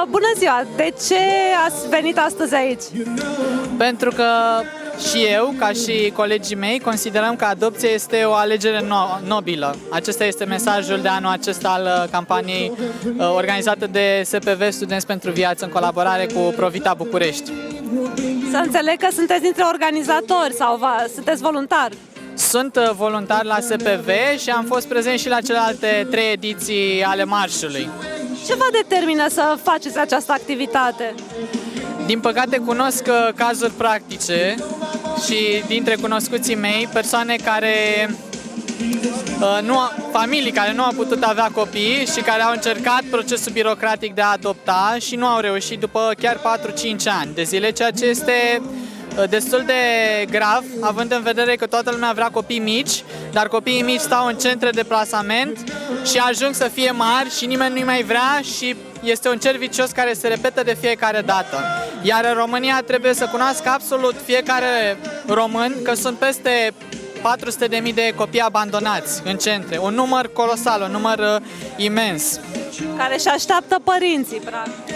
Bună ziua! De ce ați venit astăzi aici? Pentru că și eu, ca și colegii mei, considerăm că adopția este o alegere nobilă. Acesta este mesajul de anul acesta al campaniei organizată de SPV Studenți pentru Viață în colaborare cu Provita București. Să înțeleg că sunteți dintre organizatori sau sunteți voluntari. Sunt voluntar la SPV și am fost prezent și la celelalte 3 ediții ale marșului. Ce vă determină să faceți această activitate? Din păcate cunosc cazuri practice și dintre cunoscuții mei persoane care familii care nu au putut avea copii și care au încercat procesul birocratic de a adopta și nu au reușit după chiar 4-5 ani de zile, ceea ce este destul de grav, având în vedere că toată lumea vrea copii mici, dar copiii mici stau în centre de plasament și ajung să fie mari și nimeni nu-i mai vrea și este un cerc vicios care se repetă de fiecare dată. Iar în România trebuie să cunoască absolut fiecare român că sunt peste 400.000 de copii abandonați în centre, un număr colosal, un număr imens. Care își așteaptă părinții, practic.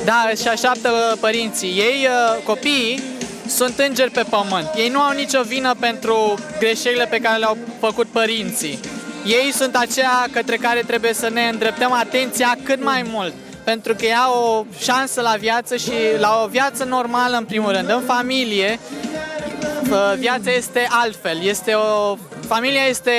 Da, își așteaptă părinții. Ei, copiii, sunt îngeri pe pământ. Ei nu au nicio vină pentru greșelile pe care le-au făcut părinții. Ei sunt aceia către care trebuie să ne îndreptăm atenția cât mai mult, pentru că ei au o șansă la viață și la o viață normală în primul rând. În familie, viața este altfel. Familia este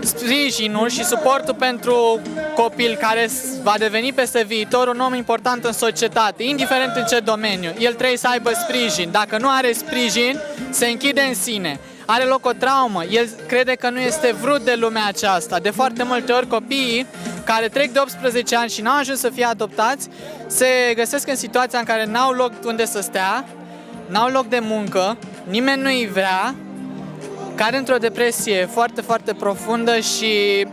sprijinul și suportul pentru copil care va deveni peste viitor un om important în societate, indiferent în ce domeniu. El trebuie să aibă sprijin. Dacă nu are sprijin, se închide în sine. Are loc o traumă. El crede că nu este vrut de lumea aceasta. De foarte multe ori copiii care trec de 18 ani și n-au ajuns să fie adoptați se găsesc în situația în care n-au loc unde să stea, n-au loc de muncă, nimeni nu îi vrea, care într-o depresie foarte, foarte profundă și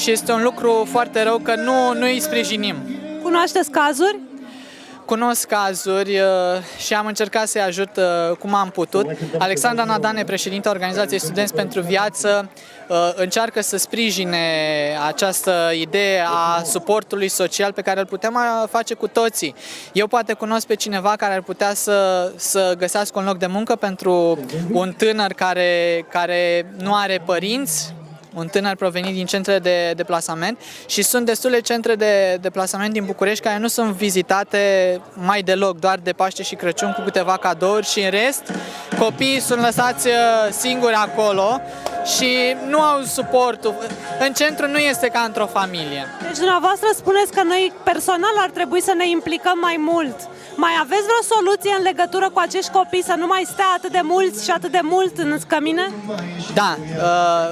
este un lucru foarte rău că nu îi sprijinim. Cunoașteți cazuri? Cunosc cazuri și am încercat să-i ajut cum am putut. Alexandra Nadane, președinta Organizației Studenți pentru Viață, încearcă să sprijine această idee a suportului social pe care îl putem face cu toții. Eu poate cunosc pe cineva care ar putea să găsească un loc de muncă pentru un tânăr care nu are părinți, un tânăr provenit din centre de plasament și sunt destule centre de plasament din București care nu sunt vizitate mai deloc, doar de Paște și Crăciun cu câteva cadouri și în rest copiii sunt lăsați singuri acolo și nu au suportul. În centru nu este ca într-o familie. Deci dumneavoastră spuneți că noi personal ar trebui să ne implicăm mai mult. Mai aveți vreo soluție în legătură cu acești copii să nu mai stea atât de mulți și atât de mult în scămine? Da,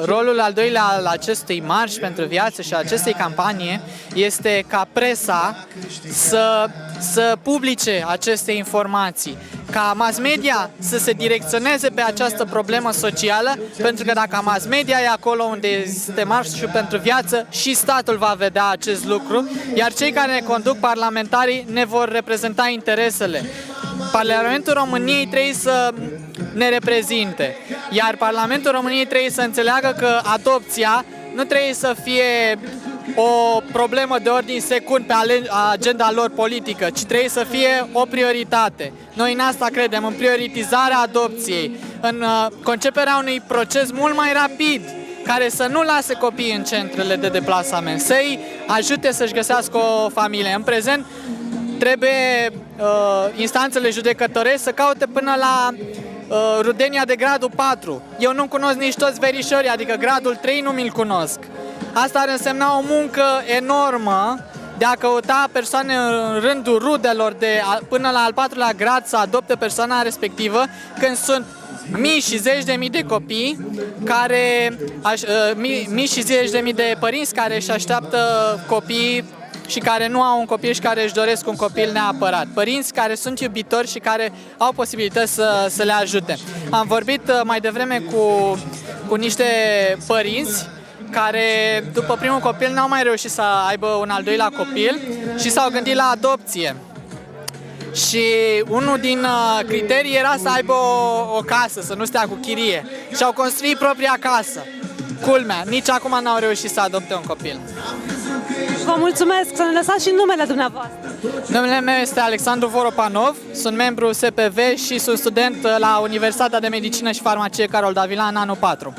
rolul al doilea al acestui marș pentru viață și a acestei campanii este ca presa să publice aceste informații, ca mass media să se direcționeze pe această problemă socială, pentru că dacă mass media e acolo unde este marșul pentru viață, și statul va vedea acest lucru, iar cei care ne conduc, parlamentarii, ne vor reprezenta interesele. Parlamentul României trebuie să ne reprezinte, iar Parlamentul României trebuie să înțeleagă că adopția nu trebuie să fie o problemă de ordin secund pe agenda lor politică, ci trebuie să fie o prioritate. Noi în asta credem, în prioritizarea adopției, în conceperea unui proces mult mai rapid, care să nu lase copiii în centrele de deplasament, să-i ajute să-și găsească o familie. În prezent trebuie instanțele judecătorești să caute până la rudenia de gradul 4. Eu nu cunosc nici toți verișorii, adică gradul 3 nu mi-l cunosc. Asta ar însemna o muncă enormă de a căuta persoane în rândul rudelor până la al 4-lea grad să adopte persoana respectivă, când sunt mii și zeci de mii de copii, mii și zeci de mii de părinți care își așteaptă copii și care nu au un copil și care își doresc un copil neapărat. Părinți care sunt iubitori și care au posibilități să le ajute. Am vorbit mai devreme cu niște părinți care după primul copil n-au mai reușit să aibă un al doilea copil și s-au gândit la adopție. Și unul din criterii era să aibă o casă, să nu stea cu chirie. Și au construit propria casă. Culmea, nici acum n-au reușit să adopte un copil. Vă mulțumesc, să ne lăsați și numele dumneavoastră. Numele meu este Alexandru Voropanov, sunt membru SPV și sunt student la Universitatea de Medicină și Farmacie Carol Davila în anul 4.